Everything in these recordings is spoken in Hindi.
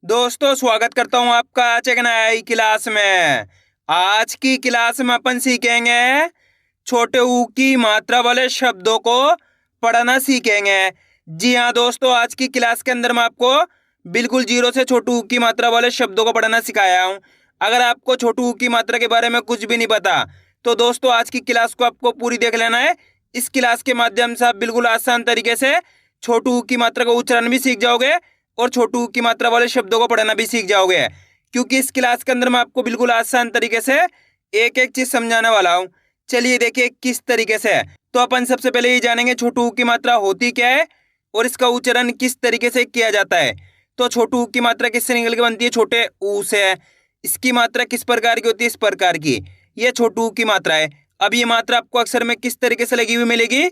दोस्तों स्वागत करता हूं आपका आज एक नई क्लास में। आज की क्लास में अपन सीखेंगे छोटे ऊ की मात्रा वाले शब्दों को पढ़ना सीखेंगे। जी हाँ दोस्तों, आज की क्लास के अंदर मैं आपको बिल्कुल जीरो से छोटे ऊ की मात्रा वाले शब्दों को पढ़ना सिखाया हूं। अगर आपको छोटे ऊ की मात्रा के बारे में कुछ भी नहीं पता तो दोस्तों आज की क्लास को आपको पूरी देख लेना है। इस क्लास के माध्यम से आप बिल्कुल आसान तरीके से छोटे ऊ की मात्रा का उच्चारण भी सीख जाओगे और छोटे ऊ की मात्रा वाले शब्दों को पढ़ना भी सीख जाओगे, क्योंकि इस क्लास के अंदर मैं आपको बिल्कुल आसान तरीके से एक एक चीज समझाने वाला हूँ। चलिए देखिए किस तरीके से। तो अपन सबसे पहले ये जानेंगे छोटे ऊ की मात्रा होती क्या है और इसका उच्चारण किस तरीके से किया जाता है। तो छोटे ऊ की मात्रा किससे निकल के बनती है? छोटे ऊ से। इसकी मात्रा किस प्रकार की होती है? इस प्रकार की। ये छोटे ऊ की मात्रा है। अब ये मात्रा आपको अक्षर में किस तरीके से लगी हुई मिलेगी?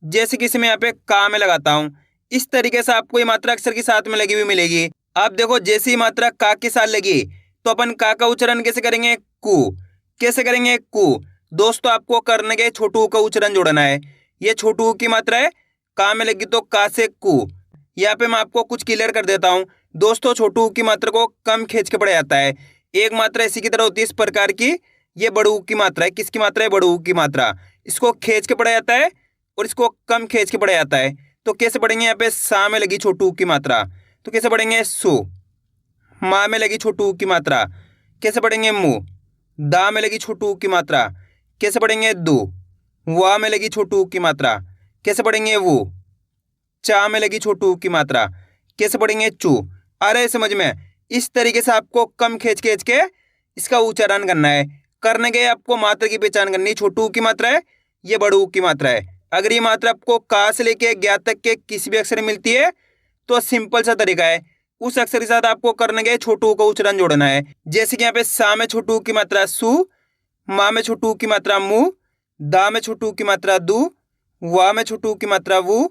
जैसे कि इसे मैं यहाँ पे का में लगाता हूँ, इस तरीके से आपको ये मात्रा अक्षर के साथ में लगी हुई मिलेगी। आप देखो जैसी मात्रा का के साथ लगी तो अपन का उच्चारण कैसे करेंगे? कु। कैसे करेंगे? कु। दोस्तों आपको करने के छोटू का उच्चारण जोड़ना है। ये छोटू की मात्रा है, का में लगी तो का से कु। यहाँ पे मैं आपको कुछ क्लियर कर देता हूँ। दोस्तों छोटू की मात्रा को कम खींच के पढ़ा जाता है। एक मात्रा इसी की तरह होती है इस प्रकार की। ये बड़ू की मात्रा है। किसकी मात्रा है? बड़ू की मात्रा। इसको खींच के पढ़ा जाता है और इसको कम खींच के पढ़ा जाता है। तो कैसे पढ़ेंगे? यहाँ पे सा में लगी छोटू की मात्रा तो कैसे पढ़ेंगे? सु। माँ में लगी छोटू की मात्रा कैसे पढ़ेंगे? मु। दा में लगी छोटू की मात्रा कैसे पढ़ेंगे? दु। वा में लगी छोटू की मात्रा कैसे पढ़ेंगे? वु। चा में लगी छोटू की मात्रा कैसे पढ़ेंगे? चू। आ रहे समझ में? इस तरीके से आपको कम खींच खींच के इसका उच्चारण करना है। करने के आपको मात्रा की पहचान करनी। छोटू की मात्रा है, ये बड़ू की मात्रा है। अगर ये मात्रा आपको का से लेके ज्ञा तक के किसी भी अक्षर में मिलती है तो सिंपल सा तरीका है, उस अक्षर के साथ आपको करने के छोटू का उच्चारण जोड़ना है। जैसे कि यहाँ पे सा में छोटू की मात्रा सु, मा में छोटू की मात्रा मु, दा में छोटू की मात्रा दु, वा में छोटू की मात्रा वु,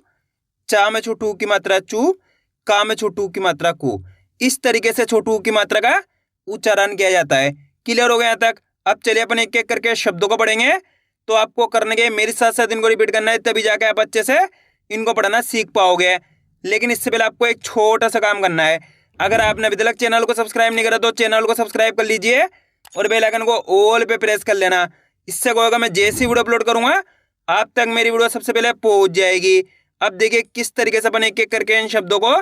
चा में छोटू की मात्रा चू, का में छोटू की मात्रा कु। इस तरीके से छोटू की मात्रा का उच्चारण किया जाता है। क्लियर हो गया यहाँ तक? अब चलिए अपन एक एक करके शब्दों को पढ़ेंगे। तो आपको करने के मेरे साथ साथ इनको रिपीट करना है, तभी जाके आप अच्छे से इनको पढ़ना सीख पाओगे। लेकिन इससे पहले आपको एक छोटा सा काम करना है। अगर आपने अभी तक चैनल को सब्सक्राइब नहीं करा तो चैनल को सब्सक्राइब कर लीजिए और बेल आइकन को ऑल पे प्रेस कर लेना। इससे क्या होगा, मैं जैसी वीडियो अपलोड करूंगा आप तक मेरी वीडियो सबसे पहले पहुंच जाएगी। अब देखिए किस तरीके से अपन एक एक करके इन शब्दों को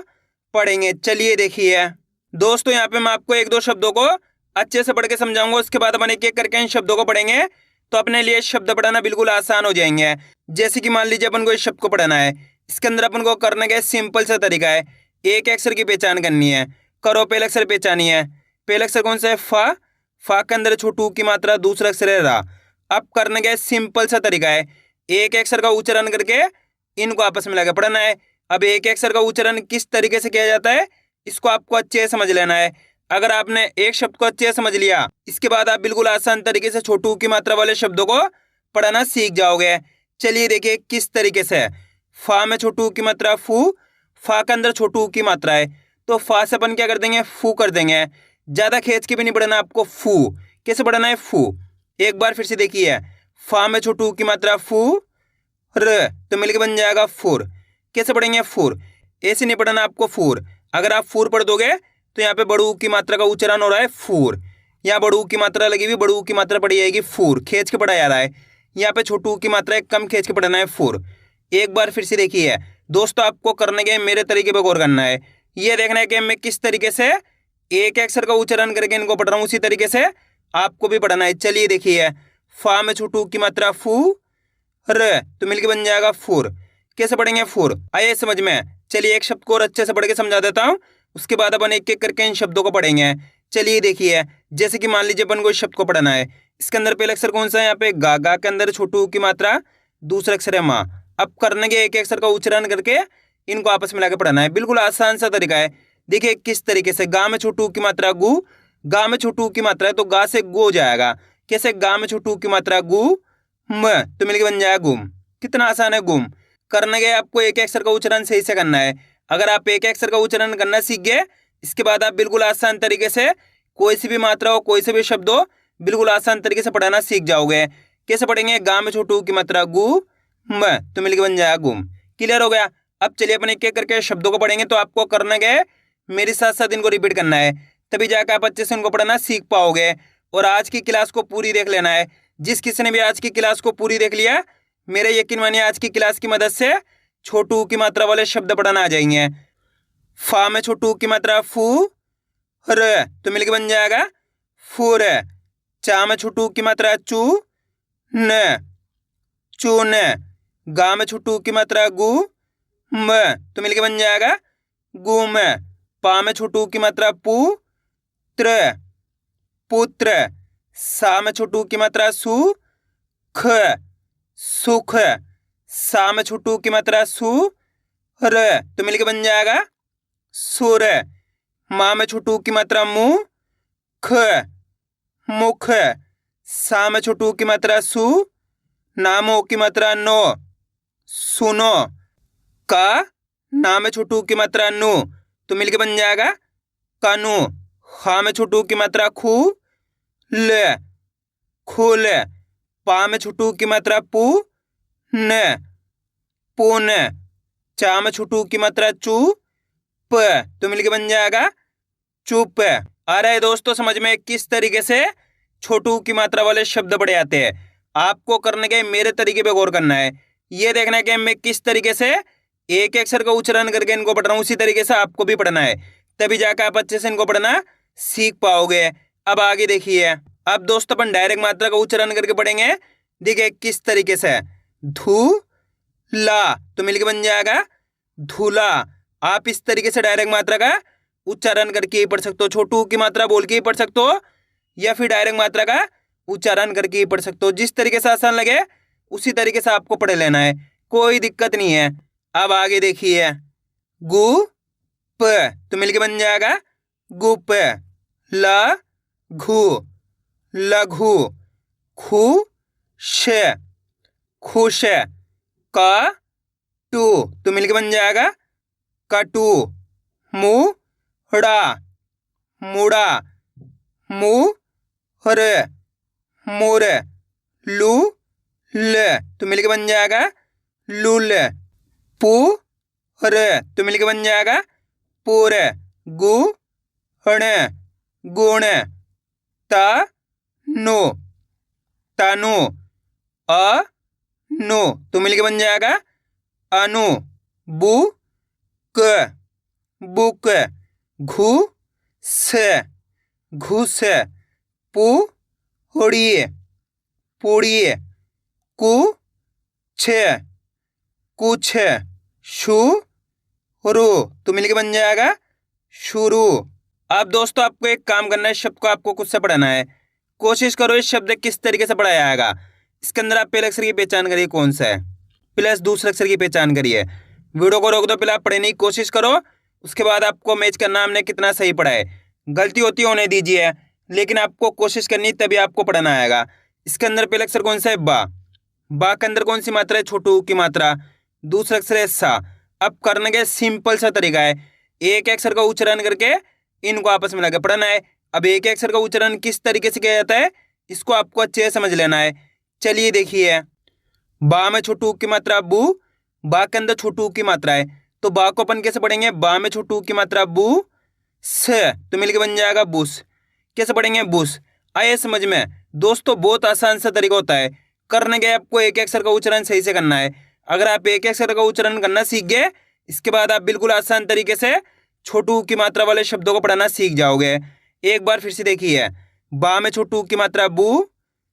पढ़ेंगे। चलिए देखिए दोस्तों, यहाँ पे मैं आपको एक दो शब्दों को अच्छे से पढ़ के समझाऊंगा, उसके बाद अपन एक एक करके इन शब्दों को पढ़ेंगे तो अपने लिए शब्द पढ़ाना बिल्कुल आसान हो जाएंगे। जैसे कि मान लीजिए अपन को इस शब्द को पढ़ना है, इसके अंदर अपन को करने का सिंपल सा तरीका है। एक अक्षर की पहचान करनी है। करो, पहला अक्षर पहचानी है। पहला अक्षर कौन सा है? फा। फा के अंदर छोटू की मात्रा, दूसरा अक्षर है रा। अब करने का सिंपल सा तरीका है, एक अक्षर का उच्चारण करके इनको आपस में लगा पढ़ना है। अब एक अक्षर का उच्चारण किस तरीके से किया जाता है इसको आपको अच्छे से समझ लेना है। अगर आपने एक शब्द को अच्छे से समझ लिया, इसके बाद आप बिल्कुल आसान तरीके से छोटू की मात्रा वाले शब्दों को पढ़ना सीख जाओगे। चलिए देखिए किस तरीके से। फा में छोटू की मात्रा फू। फा के अंदर छोटू की मात्रा है तो फा से अपन क्या कर देंगे? फू कर देंगे। ज्यादा खींच के भी नहीं पढ़ना आपको। फू कैसे पढ़ना है? फू। एक बार फिर से देखिए, फा में छोटू की मात्रा फू, र तो मिलकर बन जाएगा फुर। कैसे पढ़ेंगे? फुर। ऐसे नहीं पढ़ना आपको फूर। अगर आप फूर पढ़ दोगे तो यहाँ पे बड़ू की मात्रा का उच्चारण हो रहा है फूर। यहाँ बड़ू की मात्रा लगी हुई, बड़ू की मात्रा पढ़ी जाएगी फूर। खींच के पढ़ा जा रहा है। यहाँ पे छोटू की मात्रा कम खींच के पढ़ना है फूर। एक बार फिर से देखिए दोस्तों, आपको करने के मेरे तरीके पर गौर करना है। ये देखना है कि मैं किस तरीके से एक अक्षर का उच्चारण करके इनको पढ़ रहा हूँ, उसी तरीके से आपको भी पढ़ना है। चलिए देखिए, फा में छोटू की मात्रा फू, र तो मिलकर बन जाएगा फूर। कैसे पढ़ेंगे? फूर। आइए समझ में। चलिए एक शब्द को और अच्छे से पढ़ के समझा देता हूँ, उसके बाद अपन एक एक करके इन शब्दों को पढ़ेंगे। चलिए देखिए, जैसे कि मान लीजिए अपन को इस शब्द को पढ़ना है। इसके अंदर पहला अक्षर कौन सा है? यहाँ पे गा। गा के अंदर छोटू की मात्रा, दूसरा अक्षर है माँ। अब करने के एक अक्षर का उच्चारण करके इनको आपस में लाके पढ़ना है। बिल्कुल आसान सा तरीका है। देखिए किस तरीके से। गा में छोटू की मात्रा गु। गा में छोटू की मात्रा है तो गा से गो जाएगा। कैसे? गा में छोटू की मात्रा गु, म तो मिलकर बन जाएगा गुम। कितना आसान है गुम। करने के आपको एक अक्षर का उच्चारण सही से करना है। अगर आप एक अक्षर का उच्चारण करना सीख गए, इसके बाद आप बिल्कुल आसान तरीके से कोई सी भी मात्रा हो, कोई से भी शब्द हो, बिल्कुल आसान तरीके से पढ़ाना सीख जाओगे। कैसे पढ़ेंगे? गा में छोटू की मात्रा गु, म तो मिलकर बन जाएगा गुम। क्लियर हो गया? अब चलिए अपन एक एक करके शब्दों को पढ़ेंगे। तो आपको करने के मेरे साथ साथ इनको रिपीट करना है, तभी जाकर आप अच्छे से इनको पढ़ना सीख पाओगे। और आज की क्लास को पूरी देख लेना है। जिस किसी ने भी आज की क्लास को पूरी देख लिया, मेरे यकीन मानिए आज की क्लास की मदद से छोटू की मात्रा वाले शब्द पढ़ना आ जाएंगे। फा में छोटू की मात्रा फू र, तो मिलकर बन जाएगा फूर। चा में छोटू की मात्रा चू न, चून। गा में छोटू की मात्रा गु म, तो मिलकर बन जाएगा गुम। पा में छोटू की मात्रा पू त्र, पुत्र। सा में छोटू की मात्रा सु ख, सुख। सा में छोटू की मात्रा सु र, तो मिलकर बन जाएगा सुर। मा में छोटू की मात्रा मु ख, मुख। सा में छोटू की मात्रा सु, नामो की मात्रा नो, सुनो। का ना में छोटू की मात्रा नु, तो मिलके बन जाएगा कानू। खा में छोटू की मात्रा खू ल, खुल। पा में छोटू की मात्रा पू न, पून। चा में छोटू की मात्रा चू प, तो मिलके बन जाएगा चुप। आ रहा है दोस्तों समझ में किस तरीके से छोटू की मात्रा वाले शब्द पढ़े जाते हैं। आपको करने के मेरे तरीके पे गौर करना है। ये देखना है कि मैं किस तरीके से एक अक्षर का उच्चारण करके इनको पढ़ रहा हूँ, उसी तरीके से आपको भी पढ़ना है, तभी जाकर आप अच्छे से इनको पढ़ना सीख पाओगे। अब आगे देखिए। अब दोस्तों अपन डायरेक्ट मात्रा का उच्चारण करके पढ़ेंगे। देखिए किस तरीके से, धू ला, तो मिलकर बन जाएगा धूला। आप इस तरीके से डायरेक्ट मात्रा का उच्चारण करके ही पढ़ सकते हो, छोटू की मात्रा बोल के ही पढ़ सकते हो, या फिर डायरेक्ट मात्रा का उच्चारण करके ही पढ़ सकते हो। जिस तरीके से आसान लगे उसी तरीके से आपको पढ़ लेना है, कोई दिक्कत नहीं है। अब आगे देखिए। गु प, तो मिलके बन जाएगा गुप। ल घु, लघु। खु श, खुश। क टू, तो मिलके बन जाएगा कटु। मु ड़ा, मुड़ा। मु र, मुर। लू ल, तो मिलके बन जाएगा लूल। पू र, तो मिलके बन जाएगा पूर। गु ण, गुण। त नु, तनु। अ नु, तो मिलके बन जाएगा अनु। बु क, बुक। घु स, घुस। पु हुड़ी, पूड़ी। कु छ, कुछ। शु रु, तो मिलके बन जाएगा शुरू। अब दोस्तों आपको एक काम करना है, शब्द को आपको खुद से पढ़ना है। कोशिश करो इस शब्द किस तरीके से पढ़ाया जाएगा। इसके अंदर आप पहले अक्षर की पहचान करिए कौन सा है, प्लस दूसरे अक्षर की पहचान करिए। वीडियो को रोक दो, पहले आप पढ़ने की कोशिश करो, उसके बाद आपको मैच करना हमने कितना सही पढ़ा है। गलती होती होने दीजिए, लेकिन आपको कोशिश करनी तभी आपको पढ़ना आएगा। इसके अंदर पहले अक्षर कौन सा है, बा। बा के अंदर कौन सी मात्रा है, छोटू की मात्रा। दूसरा अक्षर है सा। अब करने का सिंपल सा तरीका है, एक अक्षर का उच्चारण करके इनको आपस में लगा पढ़ना है। अब एक अक्षर का उच्चारण किस तरीके से किया जाता है, इसको आपको अच्छे से समझ लेना है। चलिए देखिए। बा में छोटू की मात्रा बू, बा के अंदर छोटू की मात्रा है, तो बा को अपन कैसे पढ़ेंगे, बा में छोटू की मात्रा बू स, तो मिलके बन जाएगा बुस। कैसे पढ़ेंगे, बुस। आए समझ में दोस्तों, बहुत आसान सा तरीका होता है। करने के आपको एक अक्षर का उच्चारण सही से करना है। अगर आप एक अक्षर का उच्चारण करना सीख गए, इसके बाद आप बिल्कुल आसान तरीके से छोटू की मात्रा वाले शब्दों को पढ़ना सीख जाओगे। एक बार फिर से देखिए। बा में छोटू की मात्रा बू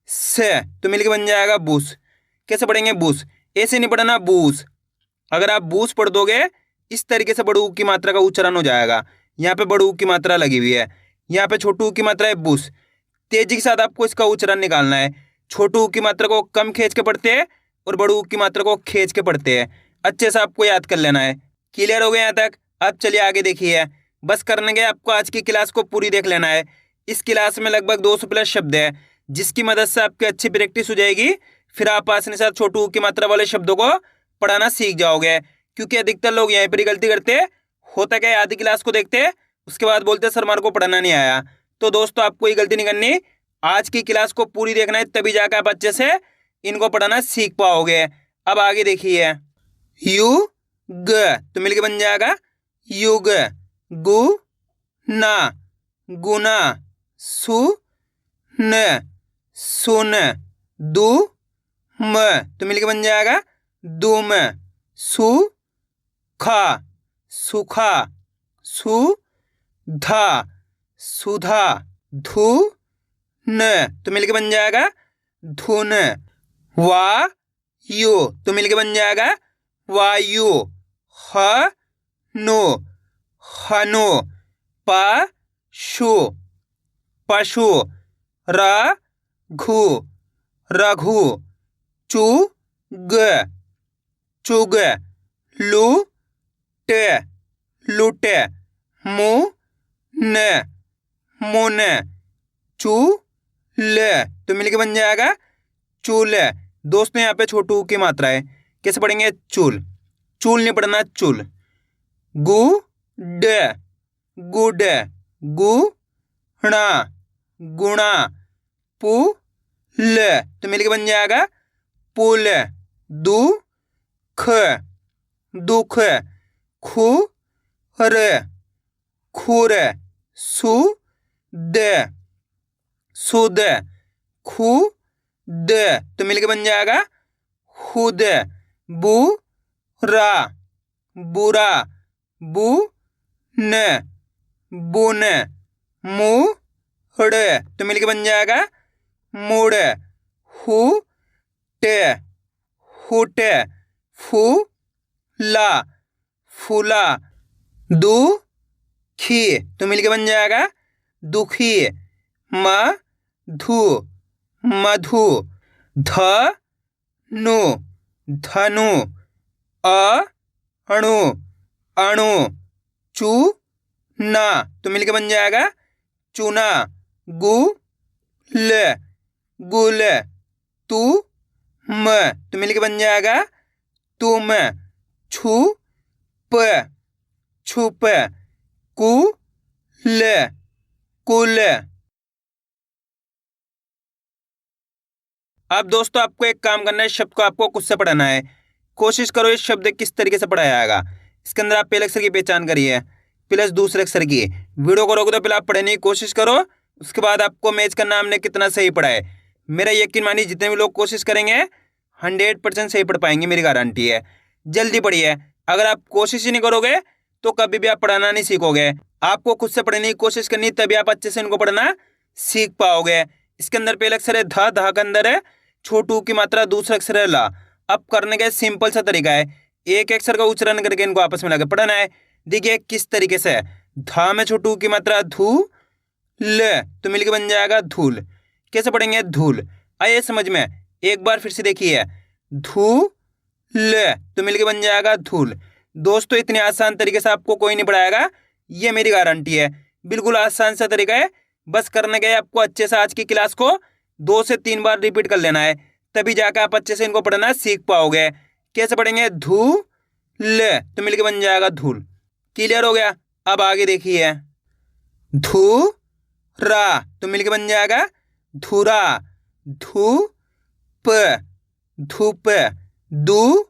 स, तो मिलके बन जाएगा बूस। कैसे पढ़ेंगे, बूस। ऐसे नहीं पढ़ना, बूस। अगर आप बूस पढ़ दोगे इस तरीके से बड़ू की मात्रा का उच्चारण हो जाएगा। यहाँ पे बड़ू की मात्रा लगी हुई है, यहाँ पे छोटू की मात्रा है बूस। तेजी के साथ आपको इसका उच्चारण निकालना है। छोटू की मात्रा को कम खींच के पढ़ते हैं और बड़ू की मात्रा को खींच के पढ़ते हैं। अच्छे से आपको याद कर लेना है। क्लियर हो गया यहाँ तक? अब चलिए आगे देखिए। बस करने के आपको आज की क्लास को पूरी देख लेना है। इस क्लास में लगभग 200 प्लस शब्द है, जिसकी मदद से आपकी अच्छी प्रैक्टिस हो जाएगी। फिर आप आसानी से छोटू की मात्रा वाले शब्दों को पढ़ाना सीख जाओगे। क्योंकि अधिकतर लोग यहीं पर ही गलती करते हैं। होता क्या है, आधी क्लास को देखते हैं, उसके बाद बोलते हैं सर हमारे को पढ़ाना नहीं आया। तो दोस्तों आपको ये गलती नहीं करनी, आज की क्लास को पूरी देखना है, तभी जाकर आप अच्छे से इनको पढ़ाना सीख पाओगे। अब आगे देखिए। यू ग, तो मिलके बन जाएगा युग। गु ना गुना, सु न सुन, दु म तो मिलके बन जाएगा दुम, सु खा सुखा, सु धा सुधा, धु न तो मिलके बन जाएगा धुन, वा यु तो मिलके बन जाएगा वायु, ह नु हनु, पशु पशु, रघु रघु, चुग चुग, लुट लुट, मुन मुन, चूल तो मिलके बन जाएगा चूल। दोस्तों यहाँ पे छोटू ऊ की मात्रा है, कैसे पढ़ेंगे? चूल, चूल नहीं पढ़ना, चूल। गुड गुड, गुणा गुणा, पुल तो मिलके बन जाएगा पुल, दुख दुख, खुर खुर, सुद सुद, खुद तो मिलके बन जाएगा खुद, बुरा बुरा, बुन बुन, मुड़ तो मिलके बन जाएगा मुड़, हुट हुट, फूला फूला, दुखी तो मिलके बन जाएगा दुखी, मधु मधु, धनु धनु, अणु अणु, चूना तो मिलके बन जाएगा चूना, गुल गुल, तुम तो मिलके बन जाएगा तुम, छुप छुप, कुल कुल। अब दोस्तों आपको एक काम करना है, शब्द को आपको खुद से पढ़ाना है। कोशिश करो इस शब्द किस तरीके से पढ़ाया जाएगा। इसके अंदर आप पहले अक्षर की पहचान करिए प्लस दूसरे अक्षर की। वीडियो को रोको तो पहले आप पढ़ने की कोशिश करो, उसके बाद आपको मैच करना हमने कितना सही पढ़ा है। मेरा यकीन मानिए जितने भी लोग कोशिश करेंगे 100% सही पढ़ पाएंगे, मेरी गारंटी है। जल्दी पढ़िए, अगर आप कोशिश ही नहीं करोगे तो कभी भी आप पढ़ाना नहीं सीखोगे। आपको खुद से पढ़ने की कोशिश करनी, तभी आप अच्छे से इनको पढ़ना सीख पाओगे। इसके अंदर पहला अक्षर है ध, धा के अंदर है छोटू की मात्रा, दूसरा अक्षर है ला। अब करने का सिंपल सा तरीका है, एक अक्षर का उच्चारण करके इनको आपस में लगा पढ़ना है। देखिए किस तरीके से, धा में छोटू की मात्रा धू ल तो मिलके बन जाएगा धूल। कैसे पढ़ेंगे? धूल। आइए समझ में, एक बार फिर से देखिए, धू ल तो मिलके बन जाएगा धूल। दोस्तों इतने आसान तरीके से आपको कोई नहीं पढ़ाएगा, ये मेरी गारंटी है। बिल्कुल आसान सा तरीका है, बस करने के आपको अच्छे से आज की क्लास को 2 से 3 बार रिपीट कर लेना है, तभी जाकर आप अच्छे से इनको पढ़ना सीख पाओगे। कैसे पढ़ेंगे? धू ल तो मिलके बन जाएगा धूल। क्लियर हो गया? अब आगे देखिए, धू रा तो मिलके बन जाएगा धूरा, धूप धूप, दू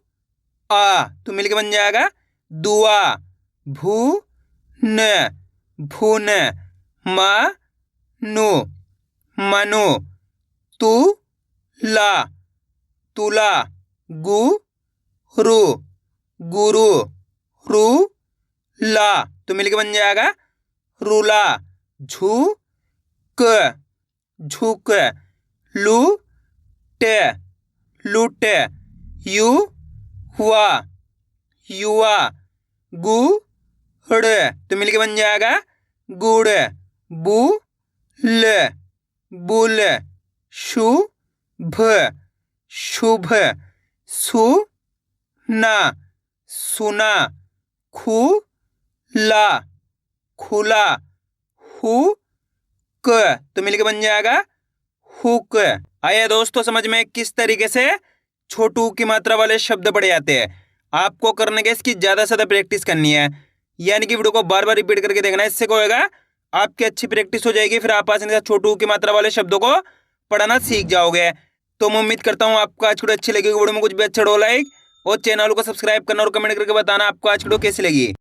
आ तो मिलके बन जाएगा दुआ, भू न भून, मनु मनु, तुला तुला, गुरु गुरु, रूला तो मिलके बन जाएगा रूला, झुक झुक, लूट लूट, युवा युवा, गुड़ तो मिलके बन जाएगा गुड़, बुल बुल, शुभ शुभ, सुना सुना, खुला खुला, हुक तो मिलके बन जाएगा हुक। आइए दोस्तों समझ में किस तरीके से छोटू की मात्रा वाले शब्द पढ़े जाते हैं। आपको करने के इसकी ज़्यादा से ज़्यादा प्रैक्टिस करनी है, यानी कि वीडियो को बार बार रिपीट करके देखना है। इससे क्या होगा, आपकी अच्छी प्रैक्टिस हो जाएगी, फिर आप आसानी से छोटू की मात्रा वाले शब्दों को पढ़ना सीख जाओगे। तो मैं उम्मीद करता हूँ आपको आज की वीडियो अच्छी लगेगी। वीडियो में कुछ भी अच्छा हो लाइक और चैनल को सब्सक्राइब करना और कमेंट करके बताना आपको आज की वीडियो कैसी लगी।